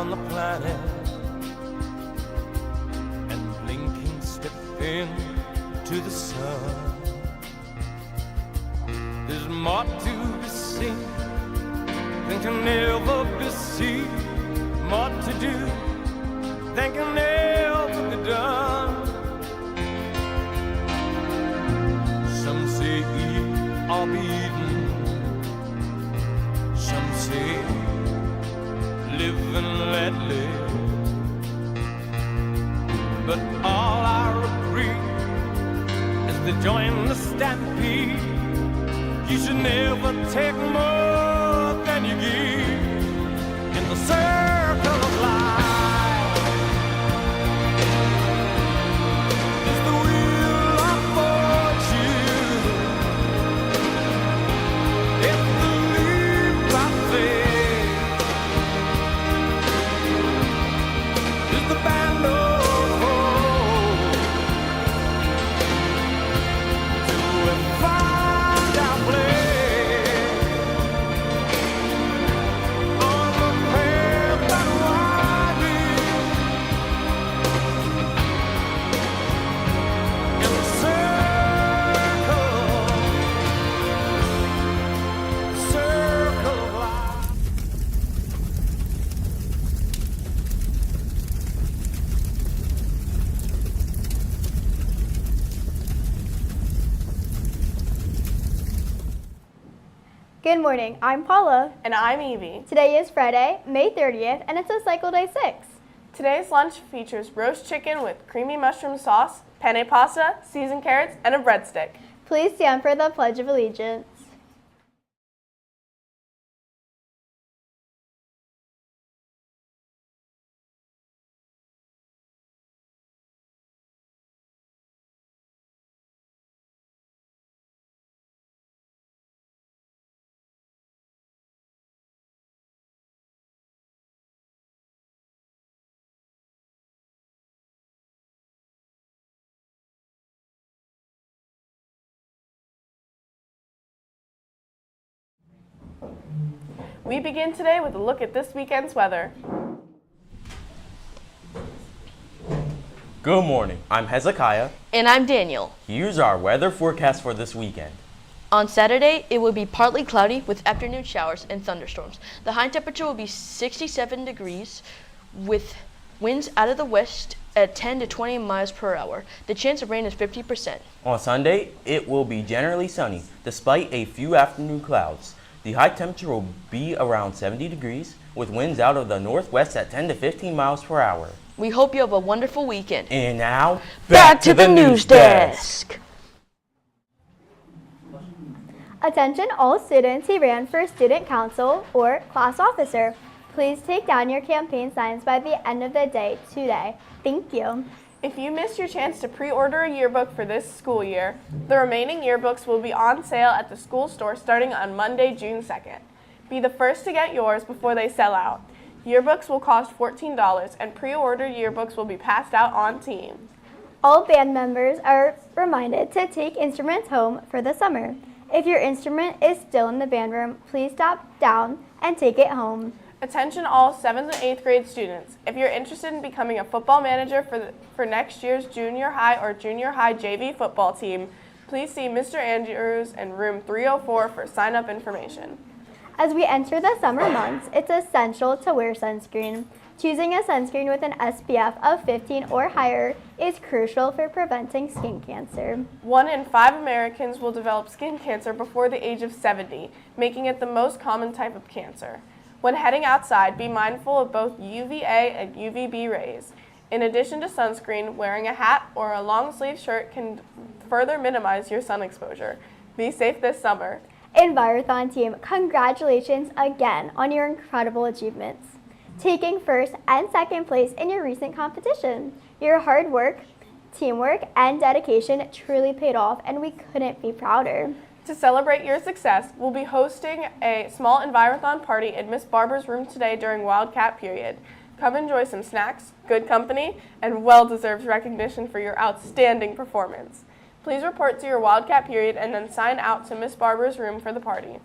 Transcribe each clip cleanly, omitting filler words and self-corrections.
on the planet, and blinking step into the sun. There's more to be seen than can ever be seen, more to do than can ever be done. Some say eat or be eaten, some say live and let live, but all I agree is to join the stampede. You should never take more than you give in the circle of life. It's the wheel of fortune, it's the leap of faith, it's the band of hope. Do we find our place on the path that winding in the circle of life. Good morning, I'm Paula. And I'm Evie. Today is Friday, May 30th, and it's a cycle day 6. Today's lunch features roast chicken with creamy mushroom sauce, penne pasta, seasoned carrots, and a breadstick. Please stand for the Pledge of Allegiance. We begin today with a look at this weekend's weather. Good morning, I'm Hezekiah. And I'm Daniel. Here's our weather forecast for this weekend. On Saturday, it will be partly cloudy with afternoon showers and thunderstorms. The high temperature will be 67 degrees with winds out of the west at 10 to 20 miles per hour. The chance of rain is 50%. On Sunday, it will be generally sunny, despite a few afternoon clouds. The high temperature will be around 70 degrees, with winds out of the northwest at 10 to 15 miles per hour. We hope you have a wonderful weekend. And now, Back to the news desk. Attention all students who ran for student council or class officer. Please take down your campaign signs by the end of the day today. Thank you. If you missed your chance to pre-order a yearbook for this school year, the remaining yearbooks will be on sale at the school store starting on Monday, June 2nd. Be the first to get yours before they sell out. Yearbooks will cost $14 and pre-ordered yearbooks will be passed out on team. All band members are reminded to take instruments home for the summer. If your instrument is still in the band room, please stop down and take it home. Attention all 7th and 8th grade students. If you're interested in becoming a football manager for next year's junior high or junior high JV football team, please see Mr. Andrews in room 304 for sign-up information. As we enter the summer months, it's essential to wear sunscreen. Choosing a sunscreen with an SPF of 15 or higher is crucial for preventing skin cancer. 1 in 5 Americans will develop skin cancer before the age of 70, making it the most common type of cancer. When heading outside, be mindful of both UVA and UVB rays. In addition to sunscreen, wearing a hat or a long-sleeve shirt can further minimize your sun exposure. Be safe this summer. Envirothon team, congratulations again on your incredible achievements, taking first and second place in your recent competition. Your hard work, teamwork, and dedication truly paid off, and we couldn't be prouder. To celebrate your success, we'll be hosting a small Envirothon party in Miss Barber's room today during Wildcat period. Come enjoy some snacks, good company, and well-deserved recognition for your outstanding performance. Please report to your Wildcat period and then sign out to Miss Barber's room for the party.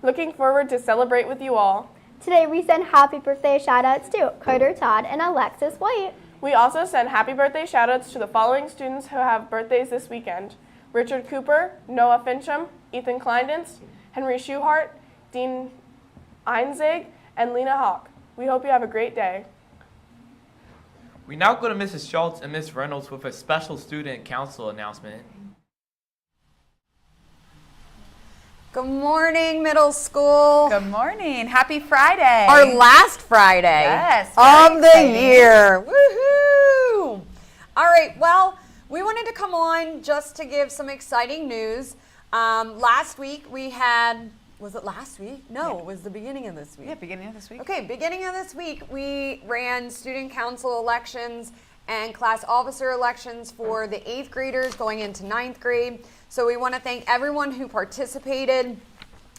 Looking forward to celebrate with you all. Today we send happy birthday shout-outs to Carter Todd and Alexis White. We also send happy birthday shout-outs to the following students who have birthdays this weekend: Richard Cooper, Noah Fincham, Ethan Kleindens, Henry Schuhart, Dean Einzig, and Lena Hawk. We hope you have a great day. We now go to Mrs. Schultz and Miss Reynolds with a special student council announcement. Good morning, middle school. Good morning. Happy Friday. Our last Friday Yes, of very the exciting. year. Woohoo! All right, well, we wanted to come on just to give some exciting news. Last week we had, was it last week? No, it was the beginning of this week. Yeah, beginning of this week. Okay, beginning of this week, we ran student council elections and class officer elections for the 8th graders going into 9th grade. So we want to thank everyone who participated.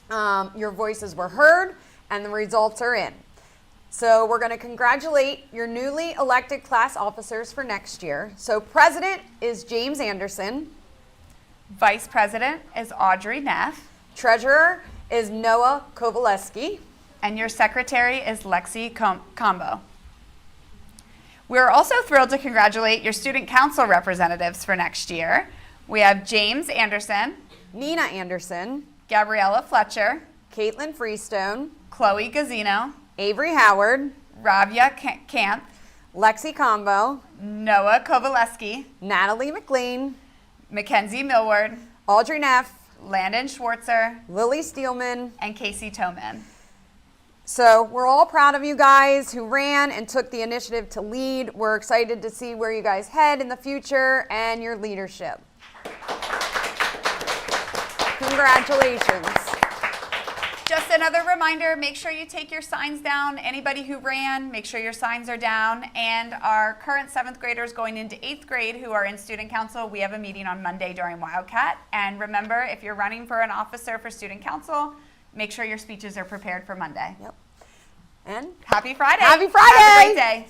Your voices were heard and the results are in. So we're going to congratulate your newly elected class officers for next year. So president is James Anderson. Vice President is Audrey Neff. Treasurer is Noah Kovaleski. And your secretary is Lexi Combo. We're also thrilled to congratulate your student council representatives for next year. We have James Anderson, Nina Anderson, Gabriella Fletcher, Caitlin Freestone, Chloe Gazzino, Avery Howard, Ravia Camp, Lexi Combo, Noah Kovaleski, Natalie McLean, Mackenzie Millward, Audrey Neff, Landon Schwartzer, Lily Steelman. and Casey Toman. So we're all proud of you guys who ran and took the initiative to lead. We're excited to see where you guys head in the future and your leadership. Congratulations. Just another reminder, make sure you take your signs down. Anybody who ran, make sure your signs are down. And our current 7th graders going into 8th grade who are in student council, we have a meeting on Monday during Wildcat. And remember, if you're running for an officer for student council, make sure your speeches are prepared for Monday. Yep. And Happy Friday. Happy Friday. Have a great day.